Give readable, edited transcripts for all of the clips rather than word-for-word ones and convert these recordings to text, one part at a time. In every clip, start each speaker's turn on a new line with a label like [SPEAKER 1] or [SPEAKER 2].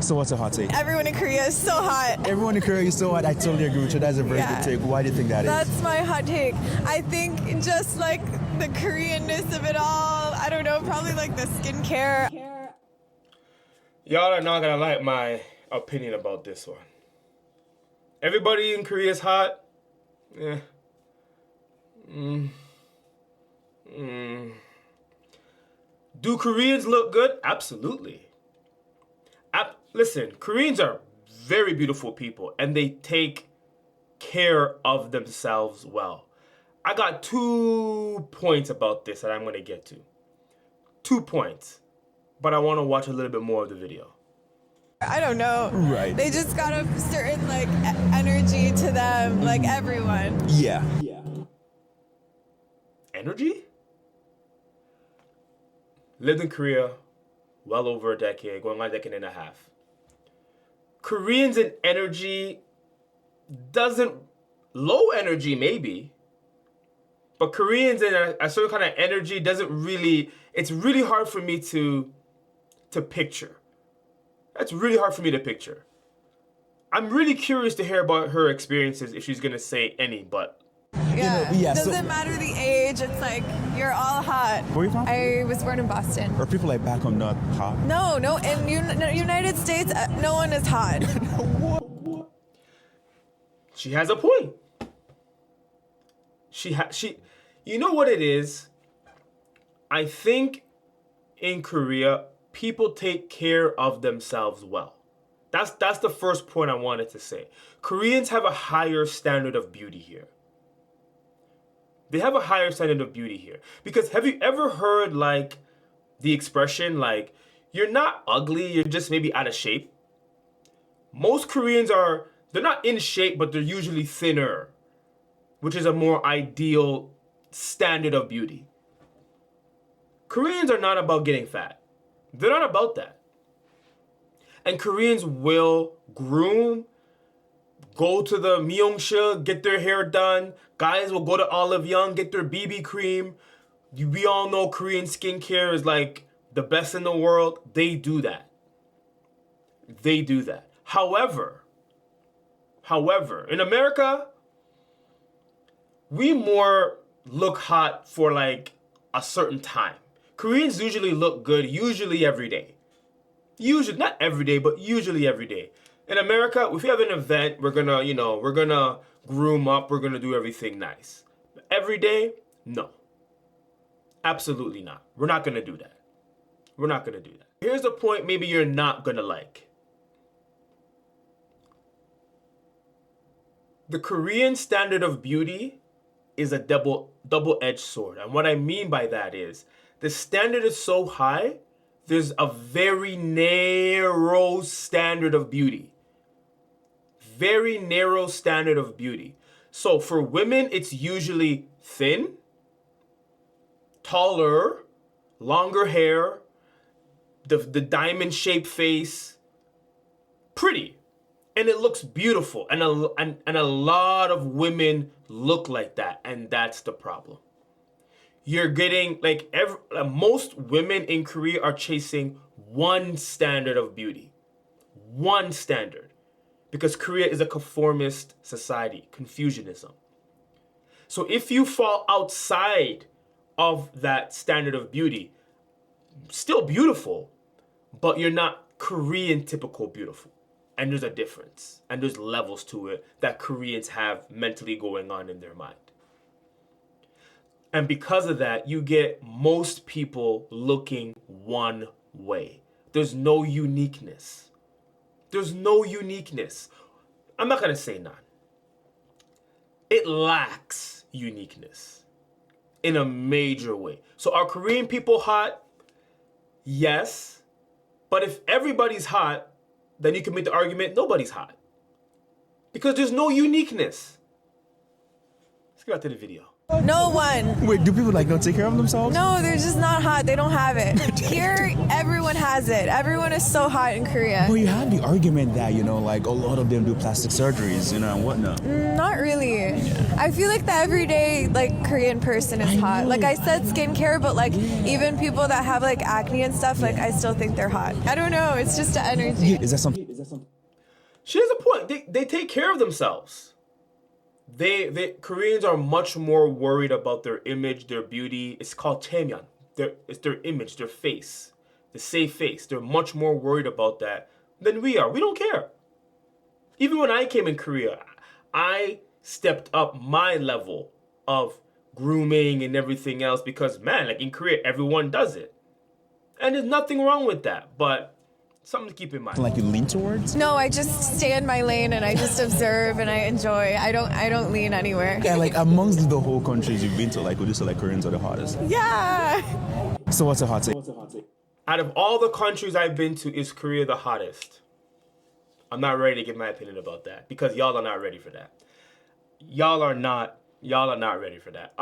[SPEAKER 1] So what's a hot take?
[SPEAKER 2] Everyone in Korea is so hot.
[SPEAKER 1] Everyone in Korea is so hot. I totally agree with you. That's a very good take. Why do you think that is?
[SPEAKER 2] That's my hot take. I think just like the Koreanness of it all. I don't know, probably like the skincare.
[SPEAKER 3] Y'all are not gonna like my opinion about this one. Everybody in Korea is hot. Yeah. Do Koreans look good? Absolutely. Listen, Koreans are very beautiful people and they take care of themselves well. I got 2 points about this that I'm going to get to. 2 points. But I want to watch a little bit more of the video.
[SPEAKER 2] I don't know.
[SPEAKER 1] Right.
[SPEAKER 2] They just got a certain like energy to them, like everyone.
[SPEAKER 1] Yeah.
[SPEAKER 3] Energy? Lived in Korea well over a decade, going on a decade and a half. Koreans in energy doesn't, low energy maybe, but Koreans in a certain kind of energy doesn't really, it's really hard for me to picture. That's really hard for me to picture. I'm really curious to hear about her experiences if she's gonna say any, but.
[SPEAKER 2] Yeah. Doesn't matter the age, it's like you're all hot.
[SPEAKER 1] Where are you from?
[SPEAKER 2] I was born in Boston.
[SPEAKER 1] Are people like back home not hot?
[SPEAKER 2] No, in United States, no one is hot.
[SPEAKER 3] She has a point. You know what it is? I think in Korea, people take care of themselves well. That's the first point I wanted to say. Koreans have a higher standard of beauty here. They have a higher standard of beauty here. Because have you ever heard like the expression like, you're not ugly, you're just maybe out of shape? Most Koreans they're not in shape, but they're usually thinner, which is a more ideal standard of beauty. Koreans are not about getting fat. They're not about that. And Koreans will groom, go to the Myeongsu, get their hair done. Guys will go to Olive Young, get their BB cream. We all know Korean skincare is like the best in the world. They do that. They do that. However, in America, we more look hot for like a certain time. Koreans usually look good, usually every day. Usually, not every day, but usually every day. In America, if we have an event, we're gonna groom up, we're gonna do everything nice. Every day, no. Absolutely not. We're not gonna do that. We're not gonna do that. Here's a point maybe you're not gonna like. The Korean standard of beauty is a double-edged sword. And what I mean by that is, the standard is so high, there's a very narrow standard of beauty. Very narrow standard of beauty. So for women, it's usually thin, taller, longer hair, the diamond-shaped face, pretty. And it looks beautiful. And a lot of women look like that. And that's the problem. You're getting, most women in Korea are chasing one standard of beauty. One standard. Because Korea is a conformist society, Confucianism. So if you fall outside of that standard of beauty, still beautiful, but you're not Korean typical beautiful. And there's a difference. And there's levels to it that Koreans have mentally going on in their mind. And because of that, you get most people looking one way. There's no uniqueness. There's no uniqueness. I'm not going to say none. It lacks uniqueness in a major way. So are Korean people hot? Yes. But if everybody's hot, then you can make the argument nobody's hot. Because there's no uniqueness. Let's get back to the video.
[SPEAKER 2] No one.
[SPEAKER 1] Wait, do people like not take care of themselves?
[SPEAKER 2] No, they're just not hot. They don't have it. Here, everyone has it. Everyone is so hot in Korea.
[SPEAKER 1] Well, you have the argument that, you know, like a lot of them do plastic surgeries, you know, and whatnot.
[SPEAKER 2] Not really. I feel like the everyday like Korean person is hot. Like I said skincare, but like even people that have like acne and stuff, like I still think they're hot. I don't know. It's just the energy.
[SPEAKER 1] Is that something?
[SPEAKER 3] She has a point. They take care of themselves. They Koreans are much more worried about their image, their beauty. It's called chaemyeon. It's their image, their face, the safe face. They're much more worried about that than we are. We don't care. Even when I came in Korea, I stepped up my level of grooming and everything else because, man, like in Korea, everyone does it. And there's nothing wrong with that, but something to keep in mind.
[SPEAKER 1] Like you lean towards?
[SPEAKER 2] No, I just stay in my lane and I just observe and I enjoy. I don't lean anywhere.
[SPEAKER 1] Yeah, like amongst the whole countries you've been to, like would you say like Koreans are the hottest?
[SPEAKER 2] Yeah.
[SPEAKER 1] So what's a hot take?
[SPEAKER 3] Out of all the countries I've been to, is Korea the hottest? I'm not ready to give my opinion about that because y'all are not ready for that. Y'all are not ready for that.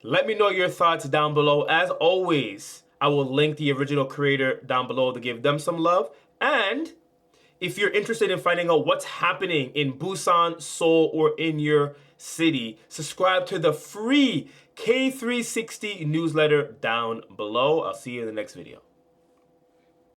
[SPEAKER 3] Let me know your thoughts down below. As always, I will link the original creator down below to give them some love. And if you're interested in finding out what's happening in Busan, Seoul, or in your city, subscribe to the free K360 newsletter down below. I'll see you in the next video.